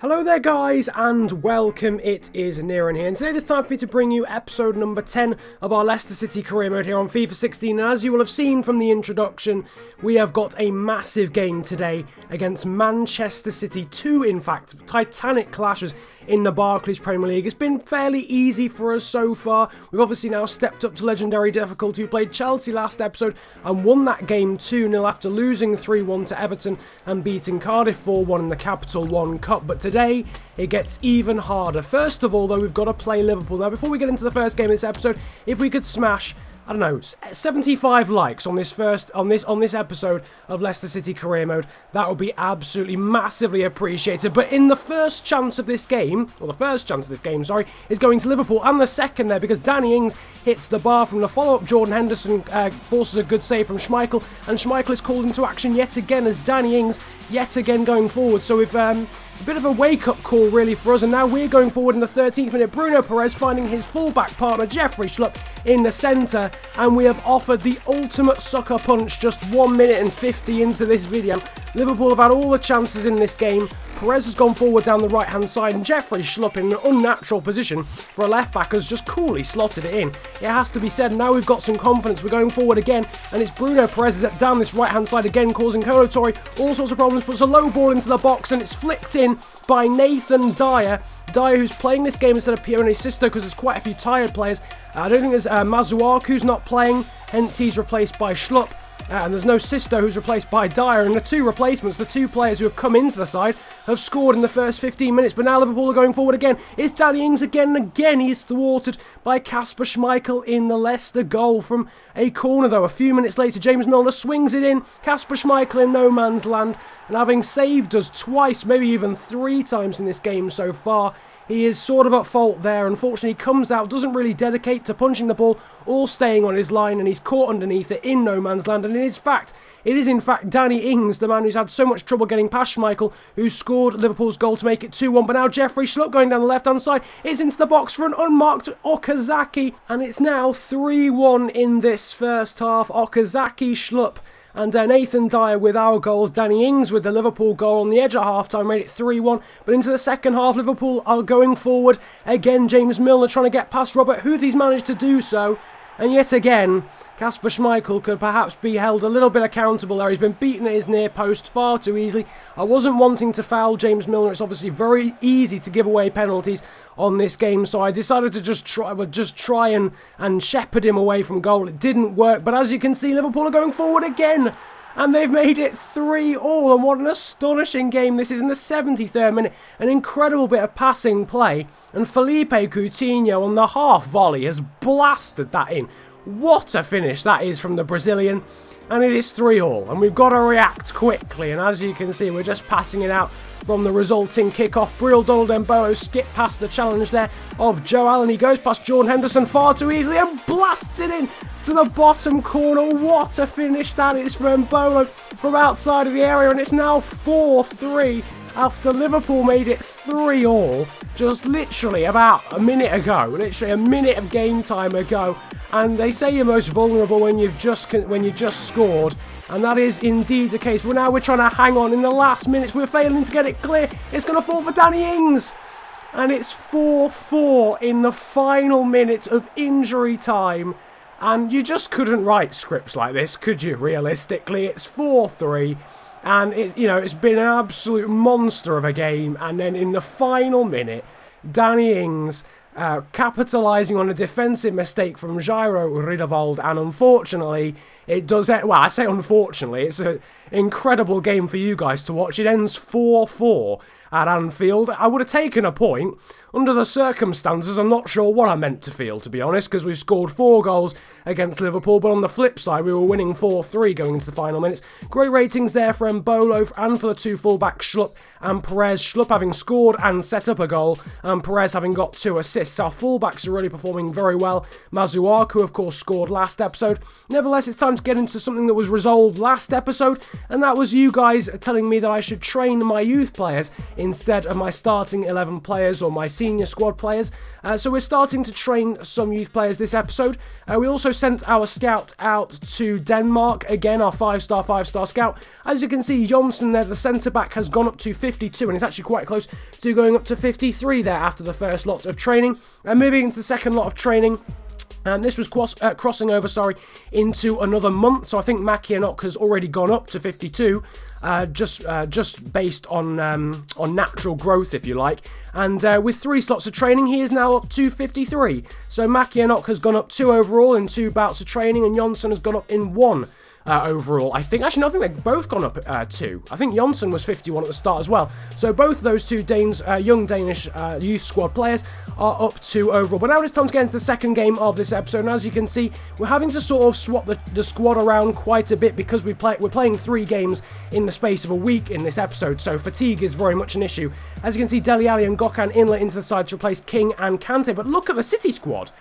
Hello there guys and welcome, it is Niran here and today it's time for me to bring you episode number 10 of our Leicester City career mode here on FIFA 16, and as you will have seen from the introduction, we have got a massive game today against Manchester City. Two, in fact, titanic clashes in the Barclays Premier League. It's been fairly easy for us so far. We've obviously now stepped up to legendary difficulty. We played Chelsea last episode and won that game 2-0 after losing 3-1 to Everton and beating Cardiff 4-1 in the Capital One Cup, but today it gets even harder. First of all, though, we've got to play Liverpool. Now, before we get into the first game of this episode, if we could smash, I don't know, 75 likes on this episode of Leicester City career mode, that would be absolutely massively appreciated. But in the first chance of this game, is going to Liverpool, and the second there because Danny Ings hits the bar from the follow-up. Jordan Henderson forces a good save from Schmeichel, and Schmeichel is called into action yet again as Danny Ings yet again going forward. So we've a bit of a wake-up call really for us, and now we're going forward in the 13th minute. Bruno Perez finding his full-back partner Jeffrey Schlupp in the centre, and we have offered the ultimate sucker punch just 1 minute and 50 into this video. Liverpool have had all the chances in this game. Perez has gone forward down the right-hand side, and Jeffrey Schlupp in an unnatural position for a left-back has just coolly slotted it in. It has to be said, now we've got some confidence. We're going forward again, and it's Bruno Perez down this right-hand side again, causing Kolo Touré all sorts of problems, puts a low ball into the box, and it's flicked in by Nathan Dyer. Dyer, who's playing this game instead of Pierre Sisto because there's quite a few tired players. I don't think there's Masuaku's not playing, hence he's replaced by Schlupp. And there's no Sisto, who's replaced by Dyer, and the two replacements, the two players who have come into the side, have scored in the first 15 minutes, but now Liverpool are going forward again. It's Danny Ings again and again. He's thwarted by Kasper Schmeichel in the Leicester goal from a corner, though. A few minutes later, James Milner swings it in. Kasper Schmeichel in no man's land, and having saved us twice, maybe even 3 times in this game so far, he is sort of at fault there. Unfortunately, he comes out, doesn't really dedicate to punching the ball or staying on his line, and he's caught underneath it in no man's land. And it is in fact Danny Ings, the man who's had so much trouble getting past Schmeichel, who scored Liverpool's goal to make it 2-1. But now Jeffrey Schlupp going down the left-hand side is into the box for an unmarked Okazaki, and it's now 3-1 in this first half. Okazaki, Schlupp, and Nathan Dyer with our goals. Danny Ings with the Liverpool goal on the edge at half-time made it 3-1. But into the second half, Liverpool are going forward. Again, James Milner trying to get past Robert Huth. He's managed to do so. And yet again, Kasper Schmeichel could perhaps be held a little bit accountable there. He's been beaten at his near post far too easily. I wasn't wanting to foul James Milner. It's obviously very easy to give away penalties on this game, so I decided to just try and shepherd him away from goal. It didn't work, but as you can see, Liverpool are going forward again, and they've made it 3-3, and what an astonishing game this is in the 73rd minute. An incredible bit of passing play, and Felipe Coutinho on the half volley has blasted that in. What a finish that is from the Brazilian, and it is 3-3, and we've got to react quickly, and as you can see, we're just passing it out from the resulting kickoff. Bril Donald Mbolo skipped past the challenge there of Joe Allen. He goes past Jordan Henderson far too easily and blasts it in to the bottom corner. What a finish that is from Mbolo from outside of the area, and it's now 4-3 after Liverpool made it 3-3 just literally about a minute ago, literally a minute of game time ago. And they say you're most vulnerable when you've just scored, and that is indeed the case. But now we're trying to hang on in the last minutes. We're failing to get it clear. It's going to fall for Danny Ings, and it's 4-4 in the final minutes of injury time. And you just couldn't write scripts like this, could you? Realistically, it's 4-3. And it's been an absolute monster of a game. And then in the final minute, Danny Ings capitalising on a defensive mistake from Jairo Riedewald, and unfortunately, it does. Well, I say unfortunately, it's an incredible game for you guys to watch. It ends 4-4 at Anfield. I would have taken a point. Under the circumstances, I'm not sure what I meant to feel, to be honest, because we've scored 4 goals against Liverpool, but on the flip side, we were winning 4-3 going into the final minutes. Great ratings there for Mbolo and for the 2 fullbacks, Schlupp and Perez. Schlupp having scored and set up a goal, and Perez having got 2 assists. Our fullbacks are really performing very well. Masuaku, of course, scored last episode. Nevertheless, it's time to get into something that was resolved last episode, and that was you guys telling me that I should train my youth players instead of my starting 11 players or my senior squad players. So we're starting to train some youth players this episode. We also sent our scout out to Denmark, again our 5-star scout. As you can see, Hermansen there, the centre-back, has gone up to 52, and it's actually quite close to going up to 53 there after the first lot of training. And moving into the second lot of training, and this was crossing over, into another month. So I think Makienok has already gone up to 52, just based on natural growth, if you like. And with 3 slots of training, he is now up to 53. So Makienok has gone up 2 overall in 2 bouts of training, and Hermansen has gone up in 1. Overall, I think they've both gone up 2. I think Hermansen was 51 at the start as well. So both of those 2 young Danish youth squad players are up 2 overall. But now it's time to get into the second game of this episode. And as you can see, we're having to sort of swap the squad around quite a bit because we're playing 3 games in the space of a week in this episode. So fatigue is very much an issue. As you can see, Dele Alli and Gökhan Inler into the side to replace King and Kante. But look at the City squad.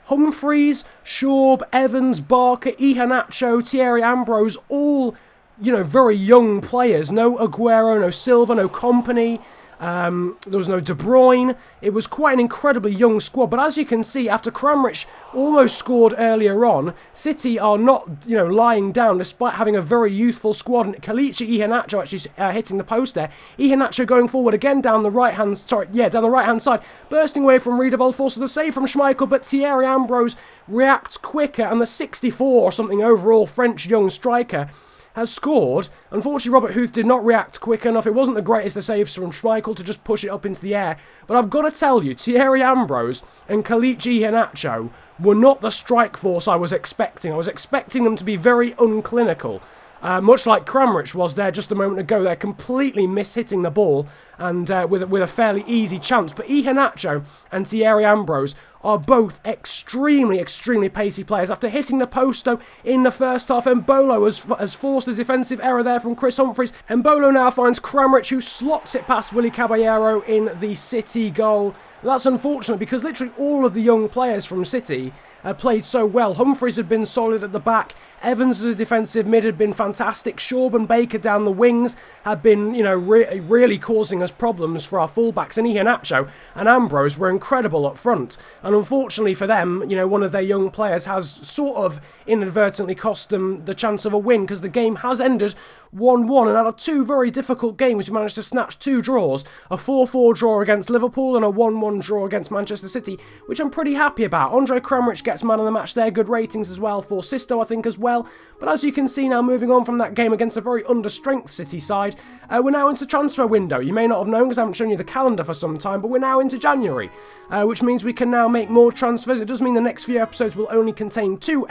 Humphreys, Chord, Evans, Barker, Iheanacho, Thierry Ambrose, all, very young players. No Aguero, no Silva, no Kompany. There was no De Bruyne. It was quite an incredibly young squad. But as you can see, after Kramaric almost scored earlier on, City are not, lying down despite having a very youthful squad. And Kalichi Iheanacho actually hitting the post there. Iheanacho going forward again down the right-hand side. Bursting away from Riedewald, forces a save from Schmeichel, but Thierry Ambrose reacts quicker, and the 64 or something overall French young striker has scored. Unfortunately, Robert Huth did not react quick enough. It wasn't the greatest of saves from Schmeichel to just push it up into the air. But I've got to tell you, Thierry Ambrose and Kalichi Iheanacho were not the strike force I was expecting. I was expecting them to be very unclinical. Much like Kramaric was there just a moment ago. They're completely mishitting the ball and with a fairly easy chance. But Iheanacho and Thierry Ambrose are both extremely pacey players. After hitting the post, though, in the first half, Embolo has forced a defensive error there from Chris Humphreys. Embolo now finds Kramaric, who slots it past Willy Caballero in the City goal. That's unfortunate because literally all of the young players from City played so well. Humphreys had been solid at the back. Evans as a defensive mid had been fantastic. Shaw and Baker down the wings had been, really causing us problems for our fullbacks. And Iheanacho and Ambrose were incredible up front. And unfortunately for them, one of their young players has sort of inadvertently cost them the chance of a win, because the game has ended 1-1. And out of 2 very difficult games, we managed to snatch 2 draws. A 4-4 draw against Liverpool and a 1-1 draw against Manchester City, which I'm pretty happy about. Andre Kramaric gets man of the match there. Good ratings as well for Sisto, I think, as well. But as you can see now, moving on from that game against a very under-strength City side, we're now into the transfer window. You may not have known because I haven't shown you the calendar for some time, but we're now into January, which means we can now make more transfers. It does mean the next few episodes will only contain 2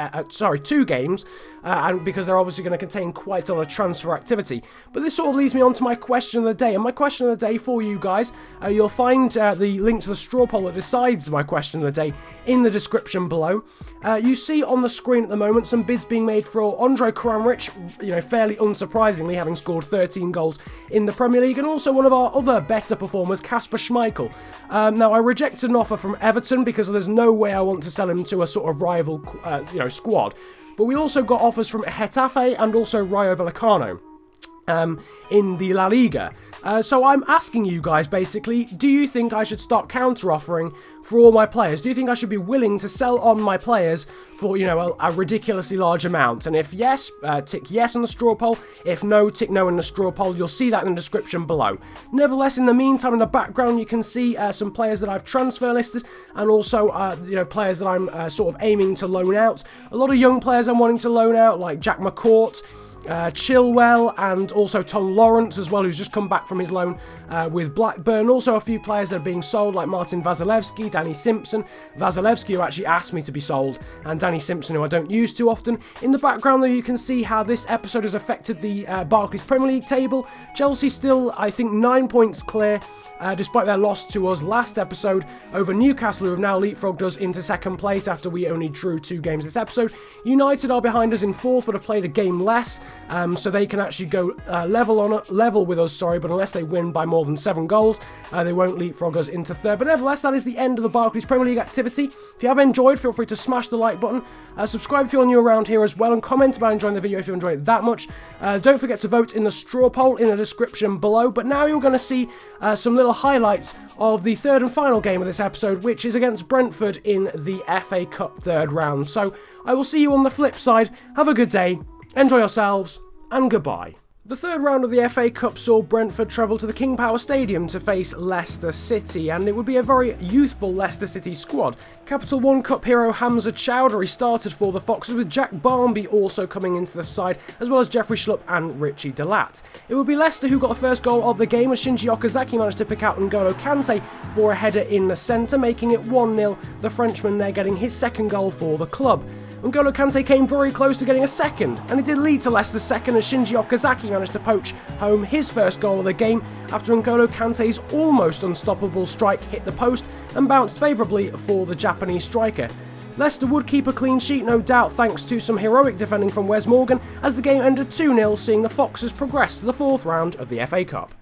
games, and because they're obviously going to contain quite a lot of transfer activity. But this sort of leads me on to my question of the day. And my question of the day for you guys, you'll find the link to the straw poll that decides my question of the day in the description below. You see on the screen at the moment some bids being made for Andre Kramaric, fairly unsurprisingly, having scored 13 goals in the Premier League, and also one of our other better performers, Kasper Schmeichel. Now, I rejected an offer from Everton because there's no way I want to sell him to a sort of rival, squad. But we also got offers from Getafe and also Rayo Vallecano in the La Liga. So I'm asking you guys, basically, do you think I should start counter-offering for all my players? Do you think I should be willing to sell on my players for, a ridiculously large amount? And if yes, tick yes on the straw poll. If no, tick no in the straw poll. You'll see that in the description below. Nevertheless, in the meantime, in the background, you can see some players that I've transfer listed, and also, players that I'm sort of aiming to loan out. A lot of young players I'm wanting to loan out, like Jack McCourt, Chilwell, and also Tom Lawrence as well, who's just come back from his loan with Blackburn. Also a few players that are being sold, like Martin Vasilevsky, Danny Simpson. Vasilevsky, who actually asked me to be sold, and Danny Simpson, who I don't use too often. In the background, though, you can see how this episode has affected the Barclays Premier League table. Chelsea still, I think, 9 points clear, despite their loss to us last episode over Newcastle, who have now leapfrogged us into second place after we only drew 2 games this episode. United are behind us in 4th, but have played a game less. so they can actually go level with us, but unless they win by more than 7 goals, they won't leapfrog us into third. But nevertheless, that is the end of the Barclays Premier League activity. If you have enjoyed, feel free to smash the like button, subscribe if you're new around here as well, and comment about enjoying the video if you enjoyed it that much. Don't forget to vote in the straw poll in the description below. But now you're going to see some little highlights of the third and final game of this episode, which is against Brentford in the FA Cup third round. So I will see you on the flip side. Have a good day, enjoy yourselves, and goodbye. The third round of the FA Cup saw Brentford travel to the King Power Stadium to face Leicester City, and it would be a very youthful Leicester City squad. Capital One Cup hero Hamza Chowdhury started for the Foxes, with Jack Barmby also coming into the side, as well as Jeffrey Schlupp and Richie Delat. It would be Leicester who got the first goal of the game, as Shinji Okazaki managed to pick out N'Golo Kante for a header in the centre, making it 1-0, the Frenchman there getting his second goal for the club. N'Golo Kante came very close to getting a second, and it did lead to Leicester's second as Shinji Okazaki managed to poach home his first goal of the game after N'Golo Kante's almost unstoppable strike hit the post and bounced favourably for the Japanese striker. Leicester would keep a clean sheet, no doubt, thanks to some heroic defending from Wes Morgan, as the game ended 2-0, seeing the Foxes progress to the fourth round of the FA Cup.